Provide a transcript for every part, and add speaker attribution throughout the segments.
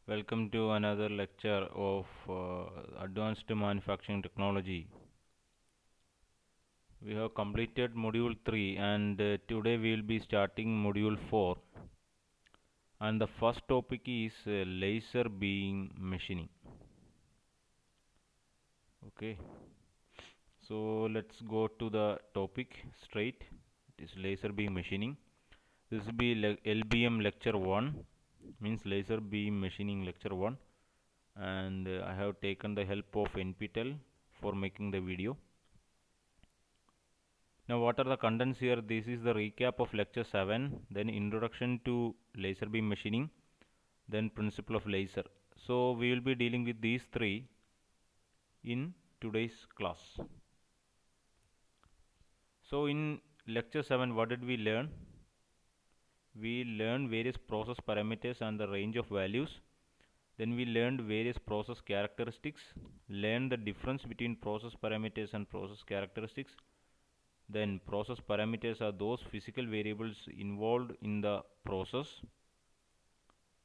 Speaker 1: Welcome to another lecture of Advanced Manufacturing Technology. We have completed Module 3 and today we will be starting Module 4. And the first topic is laser beam machining. Okay, so let's go to the topic straight. It is laser beam machining. This will be LBM lecture 1, means laser beam machining lecture 1. And I have taken the help of NPTEL for making the video. Now what are the contents here? This is the recap of lecture 7, then introduction to laser beam machining, then principle of laser. So we will be dealing with these three in today's class. So in lecture 7, what did we learn? We learned various process parameters and the range of values. Then we learned various process characteristics, learned the difference between process parameters and process characteristics. Then process parameters are those physical variables involved in the process.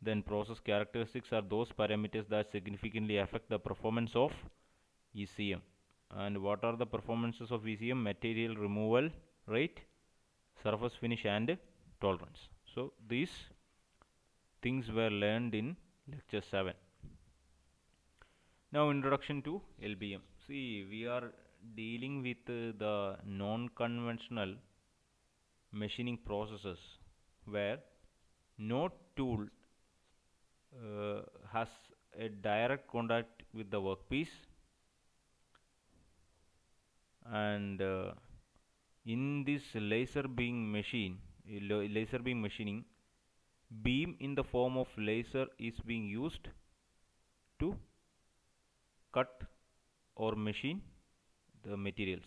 Speaker 1: Then process characteristics are those parameters that significantly affect the performance of ECM. And what are the performances of ECM? Material removal rate, surface finish and tolerance. So these things were learned in lecture 7. Now introduction to LBM. See, we are dealing with the non-conventional machining processes where no tool has a direct contact with the workpiece, and in this laser beam machining, beam in the form of laser is being used to cut or machine the materials.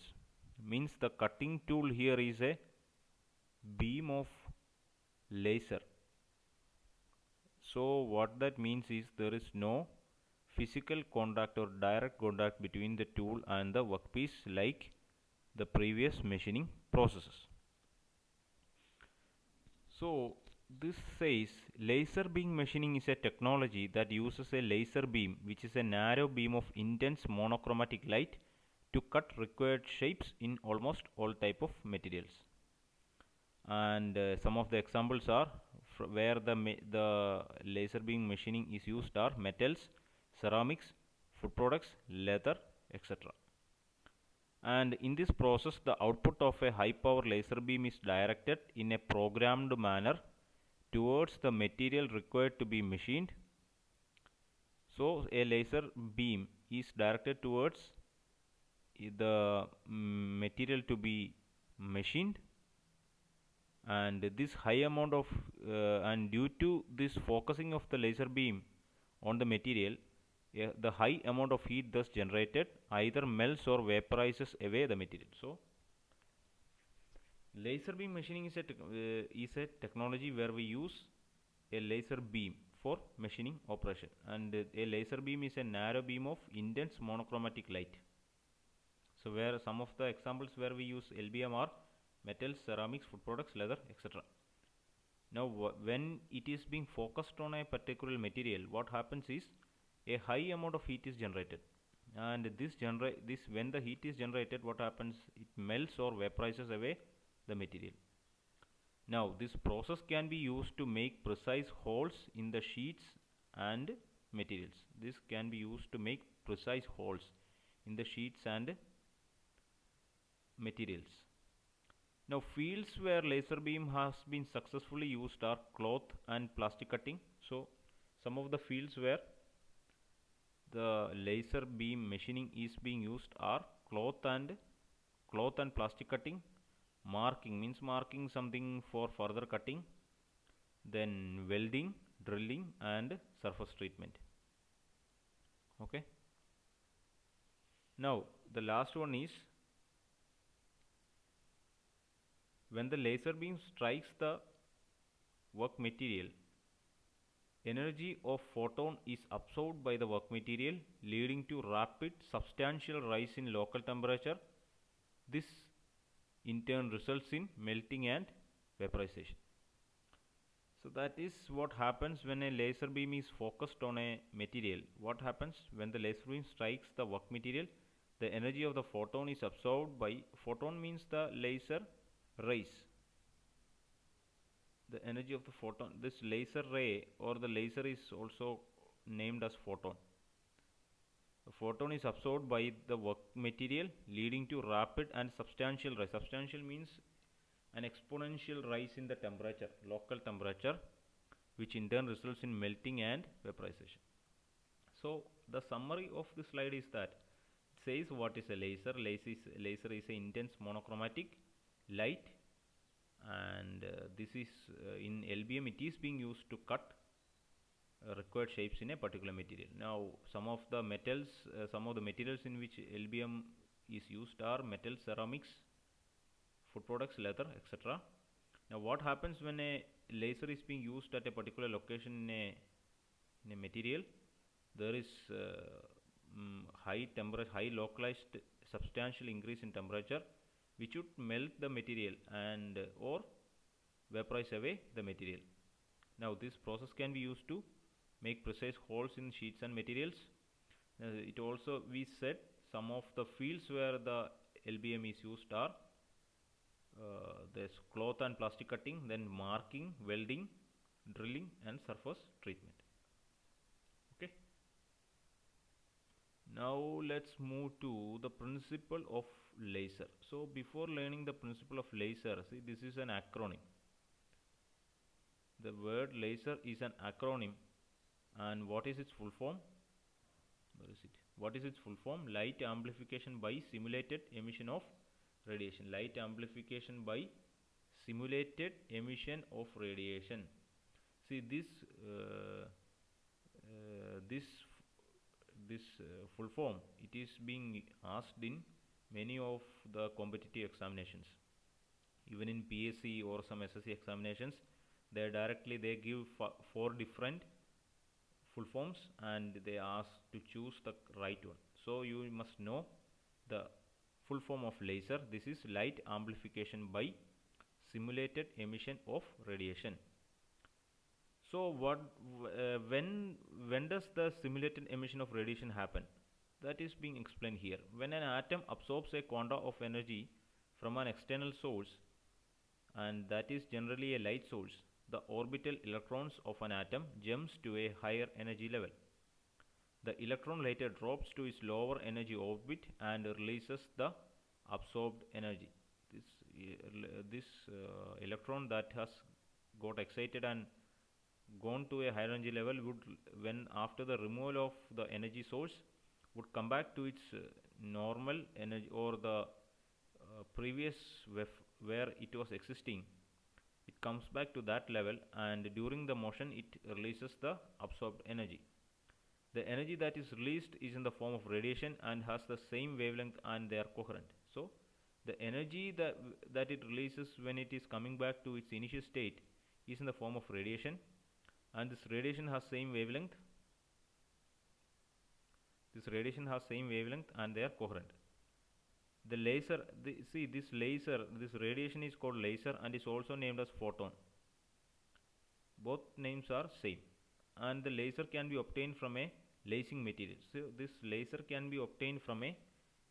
Speaker 1: Means the cutting tool here is a beam of laser. So what that means is there is no physical contact or direct contact between the tool and the workpiece like the previous machining processes. So this says laser beam machining is a technology that uses a laser beam, which is a narrow beam of intense monochromatic light, to cut required shapes in almost all type of materials. And some of the examples are where the laser beam machining is used are metals, ceramics, food products, leather, etc. And in this process, the output of a high power laser beam is directed in a programmed manner towards the material required to be machined. So a laser beam is directed towards the material to be machined, and this high amount of and due to this focusing of the laser beam on the material, the high amount of heat thus generated either melts or vaporizes away the material. So laser beam machining is a technology where we use a laser beam for machining operation, and a laser beam is a narrow beam of intense monochromatic light. So where some of the examples where we use LBM are metals, ceramics, food products, leather, etc. Now when it is being focused on a particular material, what happens is a high amount of heat is generated, and this when the heat is generated, what happens, it melts or vaporizes away the material. Now this process can be used to make precise holes in the sheets and materials. This can be used to make precise holes in the sheets and materials. Now fields where laser beam has been successfully used are cloth and plastic cutting. So some of the fields where the laser beam machining is being used are cloth and plastic cutting. Marking means marking something for further cutting. Then welding, drilling and surface treatment. Okay. Now the last one is when the laser beam strikes the work material, energy of photon is absorbed by the work material, leading to rapid substantial rise in local temperature. This in turn results in melting and vaporization. So that is what happens when a laser beam is focused on a material. What happens when the laser beam strikes the work material? The energy of the photon is absorbed by, photon means the laser rays. The energy of the photon, this laser ray or the laser is also named as photon. The photon is absorbed by the work material, leading to rapid and substantial rise. Substantial means an exponential rise in the temperature, local temperature, which in turn results in melting and vaporization. So the summary of the slide is that it says what is a laser. Laser is an intense monochromatic light, and this is in LBM it is being used to cut required shapes in a particular material. Now some of the materials in which LBM is used are metal, ceramics, food products, leather, etc. Now what happens when a laser is being used at a particular location in a material? There is high localized substantial increase in temperature, which would melt the material and or vaporize away the material. Now this process can be used to make precise holes in sheets and materials. It also, we said, some of the fields where the LBM is used are there's cloth and plastic cutting, then marking, welding, drilling, and surface treatment. Okay. Now let's move to the principle of laser. So before learning the principle of laser, see, this is an acronym. The word laser is an acronym, and what is its full form? Where is it? What is its full form? Light amplification by simulated emission of radiation. Light amplification by simulated emission of radiation. See, this full form, it is being asked in many of the competitive examinations. Even in PSC or some SSC examinations, they give four different full forms and they ask to choose the right one. So you must know the full form of laser. This is light amplification by simulated emission of radiation. So when does the simulated emission of radiation happen? That is being explained here. When an atom absorbs a quanta of energy from an external source, and that is generally a light source, the orbital electrons of an atom jumps to a higher energy level. The electron later drops to its lower energy orbit and releases the absorbed energy. This electron that has got excited and gone to a higher energy level would, when after the removal of the energy source, would come back to its normal energy or the previous where it was existing. It comes back to that level, and during the motion it releases the absorbed energy. The energy that is released is in the form of radiation and has the same wavelength, and they are coherent. So the energy that it releases when it is coming back to its initial state is in the form of radiation, and this radiation has same wavelength. This radiation has same wavelength and they are coherent. The laser, this radiation is called laser and is also named as photon. Both names are same, and the laser can be obtained from a lasing material. So this laser can be obtained from a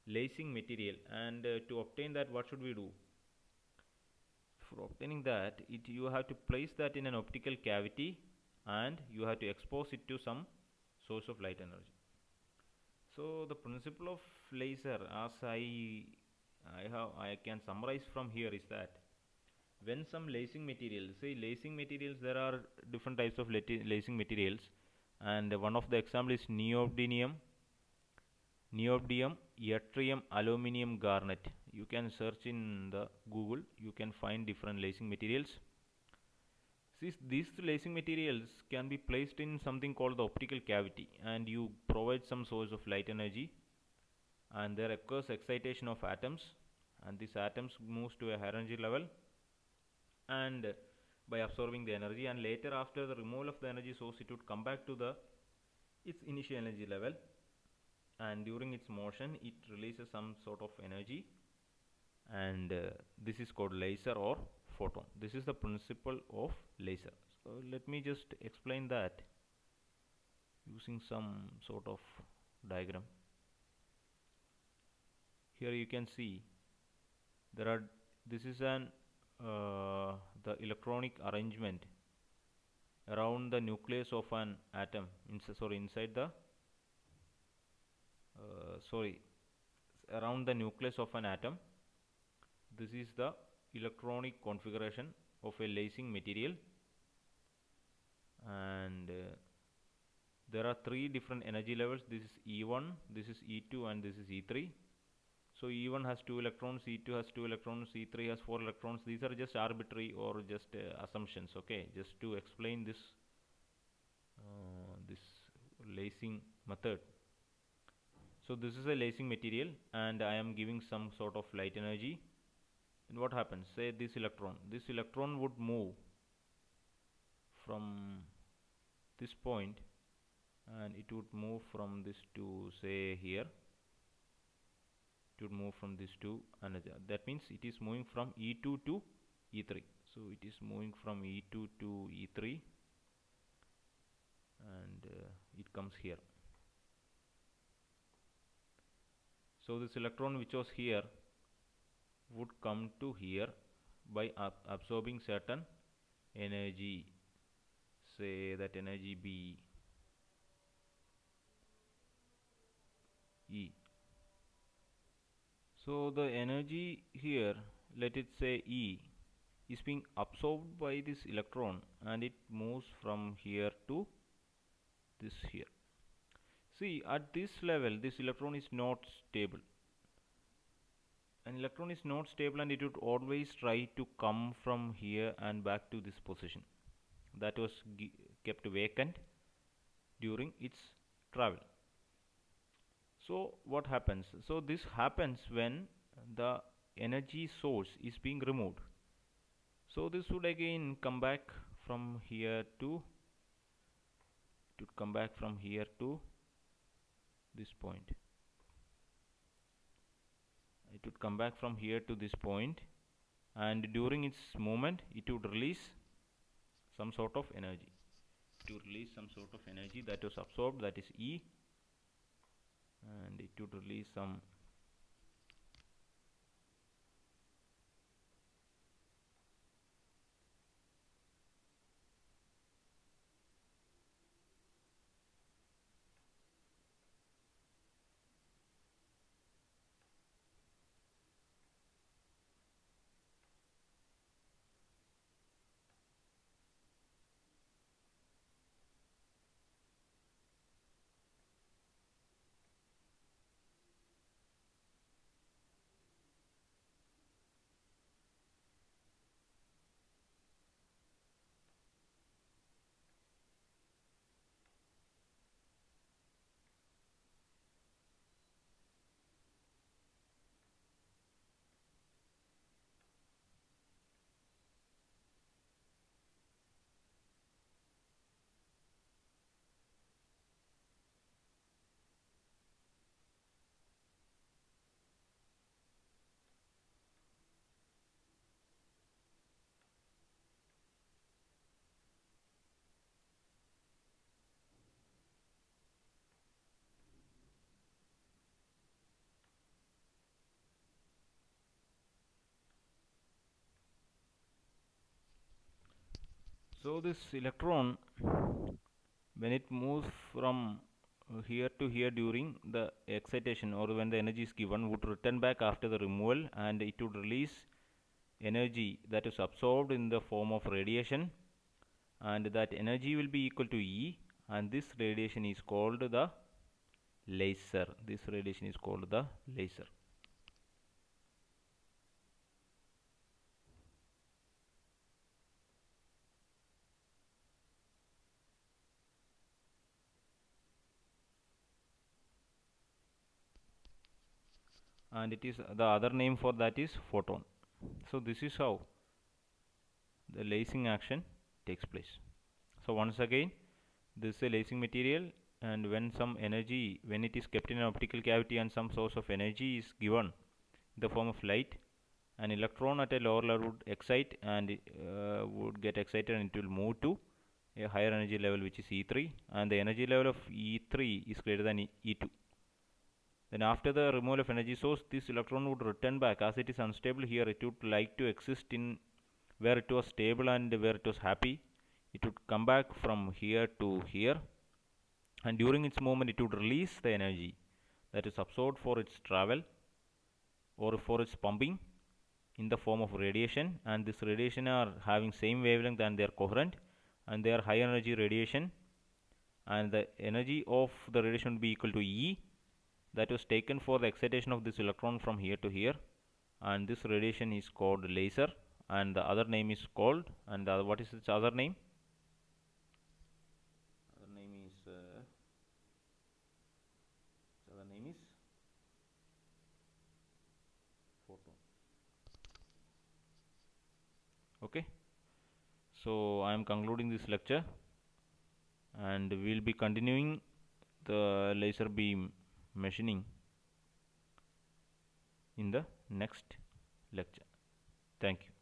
Speaker 1: lasing material, and to obtain that, what should we do? For obtaining that, you have to place that in an optical cavity and you have to expose it to some source of light energy. So the principle of laser, as I can summarize from here, is that when some lasing materials, there are different types of lasing materials, and one of the example is neodymium, yttrium, aluminium, garnet. You can search in the Google, you can find different lasing materials. These lasing materials can be placed in something called the optical cavity, and you provide some source of light energy, and there occurs excitation of atoms, and these atoms moves to a higher energy level and by absorbing the energy, and later after the removal of the energy source, it would come back to its initial energy level, and during its motion it releases some sort of energy, and this is called laser or photon. This is the principle of laser. let me just explain that using some sort of diagram. Here you can see there are, this is an the electronic arrangement around the nucleus of an atom, inside the sorry around the nucleus of an atom. This is the electronic configuration of a lasing material, and there are three different energy levels. This is E1, this is E2, and this is E3. So E1 has 2 electrons, E2 has 2 electrons, E3 has 4 electrons. These are just arbitrary or just assumptions, okay, just to explain this this lasing method. So this is a lasing material, and I am giving some sort of light energy. And what happens? Say this electron would move from this point, and it would move from this to, say, here. It would move from this to another. That means it is moving from E2 to E3. So it is moving from E2 to E3, and it comes here. So this electron which was here would come to here by absorbing certain energy. Say that energy be E. So the energy here, let it say E, is being absorbed by this electron, and it moves from here to this here. See, at this level this electron is not stable. An electron is not stable, and it would always try to come from here and back to this position that was kept vacant during its travel. So what happens? So this happens when the energy source is being removed. So this would again come back from here to, it would come back from here to this point. It would come back from here to this point, and during its movement it would release some sort of energy. It would release some sort of energy that was absorbed, that is E, and it would release some so this electron, when it moves from here to here during the excitation, or when the energy is given, would return back after the removal, and it would release energy that is absorbed in the form of radiation, and that energy will be equal to E, and this radiation is called the laser. This radiation is called the laser. And it is, the other name for that is photon. So this is how the lasing action takes place. So once again, this is a lasing material, and when some energy, when it is kept in an optical cavity and some source of energy is given in the form of light, an electron at a lower level would excite, and would get excited, and it will move to a higher energy level which is E3, and the energy level of E3 is greater than E2. Then after the removal of energy source, this electron would return back. As it is unstable here, it would like to exist in where it was stable and where it was happy. It would come back from here to here, and during its movement it would release the energy that is absorbed for its travel or for its pumping in the form of radiation, and this radiation are having same wavelength and they are coherent, and they are high energy radiation, and the energy of the radiation will be equal to E that was taken for the excitation of this electron from here to here, and this radiation is called laser, and the other name is called, and what is its other name? Other name is photon. Okay, so I am concluding this lecture, and we will be continuing the laser beam machining in the next lecture. Thank you.